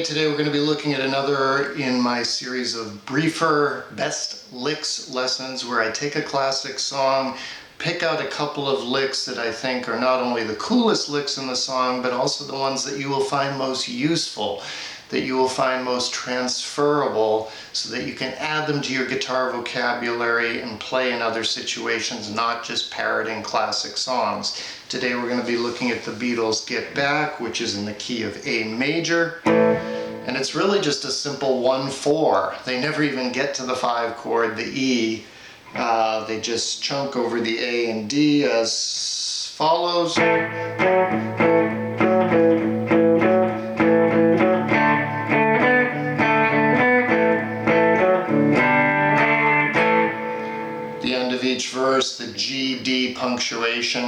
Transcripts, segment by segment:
Okay, today we're going to be looking at another in my series of briefer best licks lessons where I take a classic song, pick out a couple of licks that I think are not only the coolest licks in the song, but also the ones that you will find most useful, that you will find most transferable, so that you can add them to your guitar vocabulary and play in other situations, not just parroting classic songs. Today we're going to be looking at the Beatles' Get Back, which is in the key of A major, and it's really just a simple 1-4. They never even get to the 5 chord, the E. They just chunk over the A and D as follows. The end of each verse, the G-D punctuation.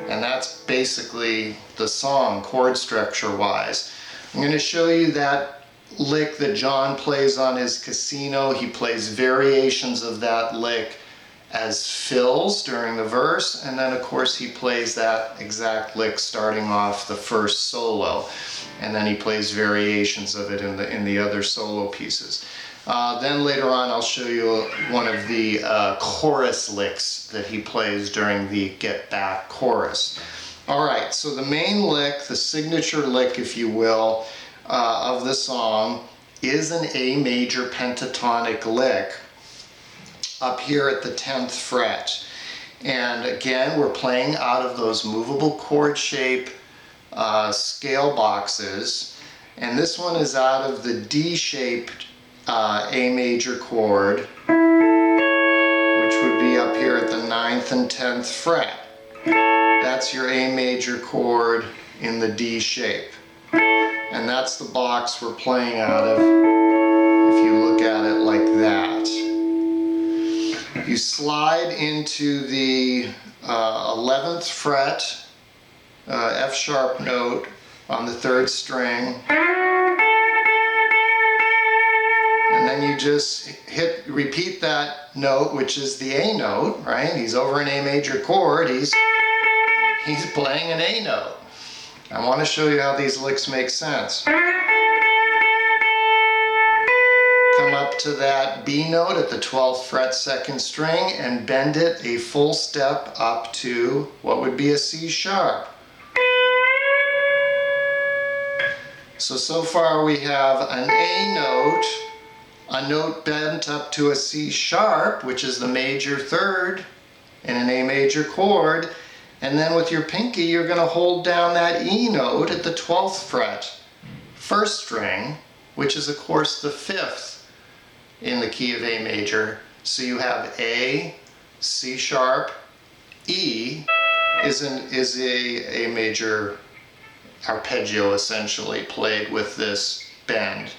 And that's basically the song, chord structure-wise. I'm going to show you that lick that John plays on his Casino. He plays variations of that lick as fills during the verse, and then of course he plays that exact lick starting off the first solo, and then he plays variations of it in the other solo pieces. Then later on I'll show you one of the chorus licks that he plays during the Get Back chorus. Alright, so the main lick, the signature lick if you will, of the song is an A major pentatonic lick up here at the 10th fret. And again, we're playing out of those movable chord shape scale boxes, and this one is out of the D-shaped A major chord, which would be up here at the 9th and 10th fret. That's your A major chord in the D shape. And that's the box we're playing out of if you look at it like that. You slide into the 11th fret F sharp note on the 3rd string. And then you just repeat that note, which is the A note, right? He's over an A major chord, he's playing an A note. I want to show you how these licks make sense. Come up to that B note at the 12th fret 2nd string and bend it a full step up to what would be a C sharp. So far we have an A note, a note bent up to a C sharp, which is the major 3rd in an A major chord, and then with your pinky you're going to hold down that E note at the 12th fret 1st string, which is of course the 5th in the key of A major. So you have A, C sharp, E is a major arpeggio essentially played with this bend.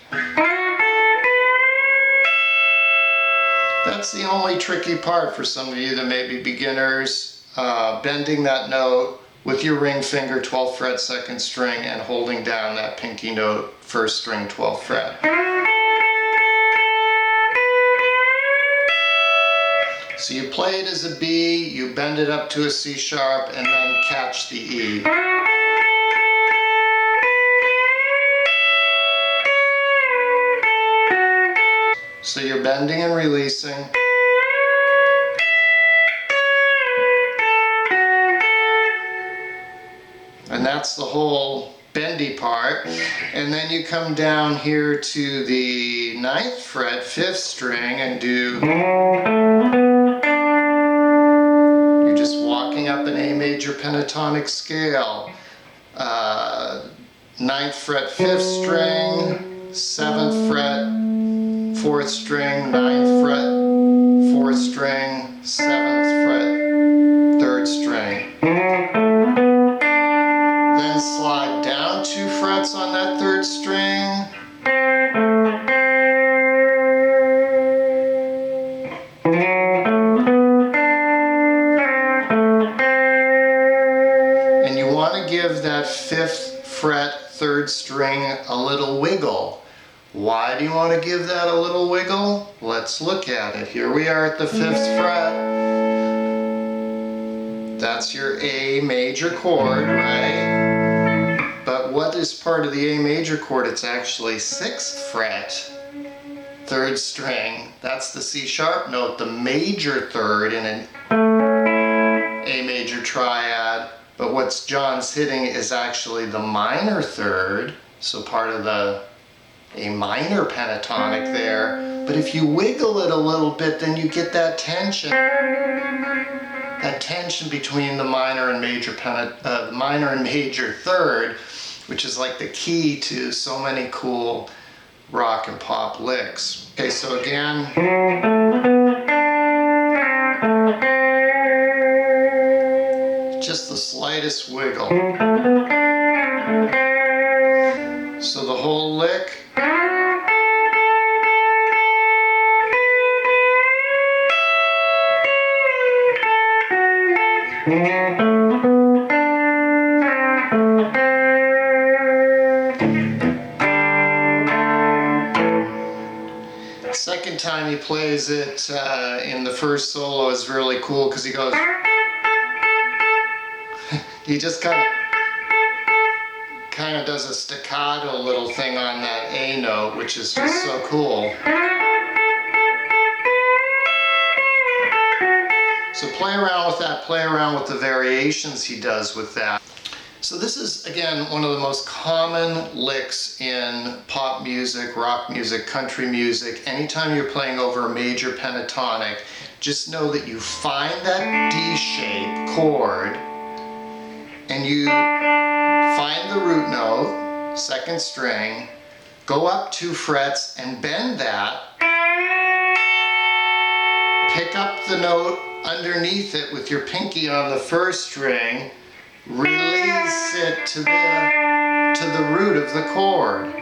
That's the only tricky part for some of you that may be beginners, bending that note with your ring finger 12th fret 2nd string and holding down that pinky note 1st string 12th fret. So you play it as a B, you bend it up to a C sharp, and then catch the E. So you're bending and releasing. And that's the whole bendy part. And then you come down here to the 9th fret 5th string and do... You're just walking up an A major pentatonic scale. 9th fret 5th string, 7th fret 4th string, 9th fret 4th string, 7th fret 3rd string. Then slide down 2 frets on that 3rd string. And you want to give that 5th fret 3rd string a little wiggle. Why do you want to give that a little wiggle? Let's look at it. Here we are at the 5th fret. That's your A major chord, right? But what is part of the A major chord. It's actually 6th fret, 3rd string. That's the C sharp note, the major third in an A major triad. But what John's hitting is actually the minor third, so part of the A minor pentatonic there. But if you wiggle it a little bit, then you get that tension. That tension between the minor and major third, which is like the key to so many cool rock and pop licks. Okay, so again, just the slightest wiggle. So the whole lick. Second time he plays it in the first solo is really cool because he goes, he just kind of does a staccato little thing on that A note, which is just so cool. So play around with that, play around with the variations he does with that. So this is, again, one of the most common licks in pop music, rock music, country music. Anytime you're playing over a major pentatonic, just know that you find that D-shape chord and you find the root note, 2nd string, go up 2 frets and bend that, pick up the note underneath it with your pinky on the 1st string, release it to the root of the chord.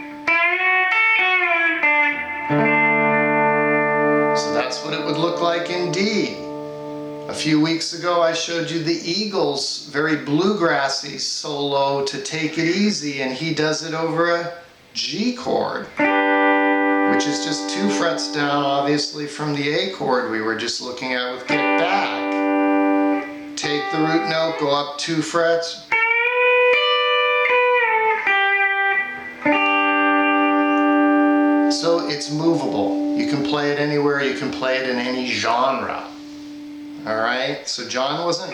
So that's what it would look like in D. A few weeks ago I showed you the Eagles' very bluegrassy solo to Take It Easy, and he does it over a G chord, which is just 2 frets down, obviously, from the A chord we were just looking at with Get Back. Take the root note, go up 2 frets. So it's movable. You can play it anywhere, you can play it in any genre. Alright, so John wasn't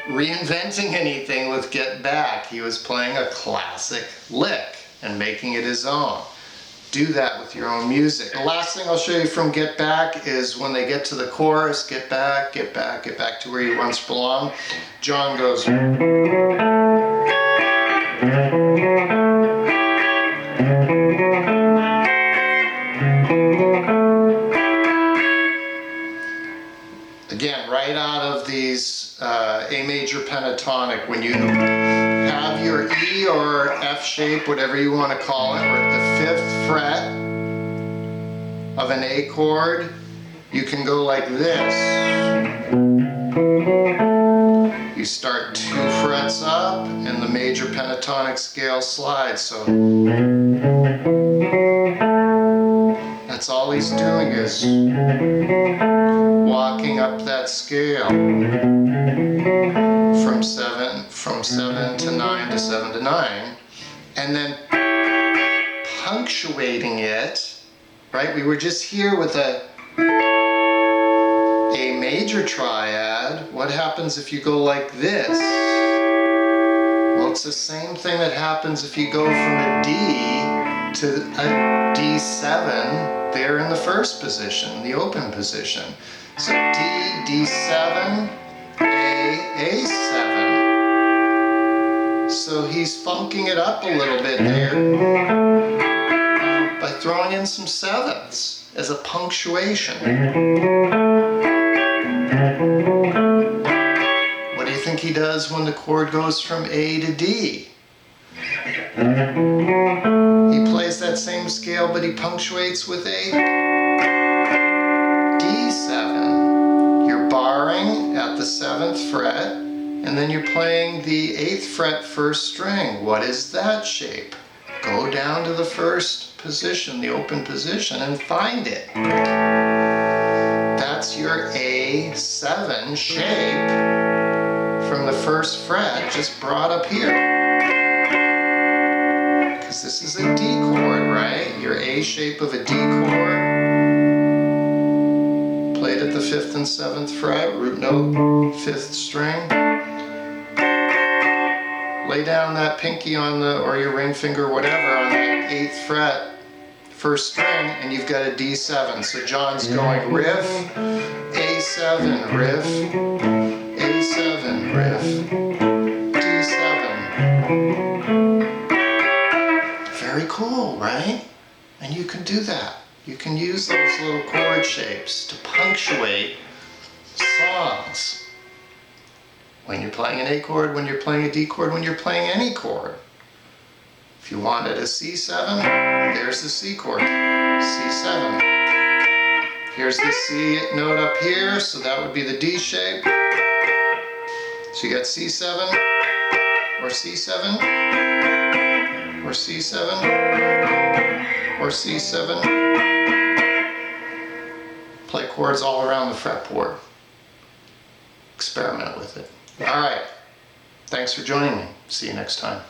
reinventing anything with Get Back. He was playing a classic lick and making it his own. Do that with your own music. The last thing I'll show you from Get Back is when they get to the chorus, get back, get back, get back to where you once belonged. John goes. Again, right out of these A major pentatonic, when you have your E or F shape, whatever you want to call it, we're at the 5th fret of an A chord, you can go like this. You start 2 frets up and the major pentatonic scale slides. So that's all he's doing is walking up that scale from 7 to 9 to 7 to 9, and then punctuating it, right? We were just here with a major triad. What happens if you go like this? Well, it's the same thing that happens if you go from a D to a D7 there in the 1st position, the open position. So D, D7, A7. So he's funking it up a little bit there by throwing in some 7ths as a punctuation. What do you think he does when the chord goes from A to D? He plays that same scale, but he punctuates with a D7. You're barring at the 7th fret, and then you're playing the 8th fret 1st string. What is that shape? Go down to the 1st position, the open position, and find it. That's your A7 shape from the 1st fret, just brought up here. because this is a D chord, right? Your A shape of a D chord, played at the 5th and 7th fret, root note, 5th string. Lay down that pinky on the, or your ring finger, whatever, on the 8th fret, 1st string, and you've got a D7. So John's going riff, A7, riff, A7, riff, D7. Very cool, right? And you can do that. You can use those little chord shapes to punctuate songs. When you're playing an A chord, when you're playing a D chord, when you're playing any chord. If you wanted a C7, there's the C chord, C7. Here's the C note up here, so that would be the D shape. So you got C7, or C7, or C7, or C7. Play chords all around the fretboard. Experiment with it. All right. Thanks for joining me. See you next time.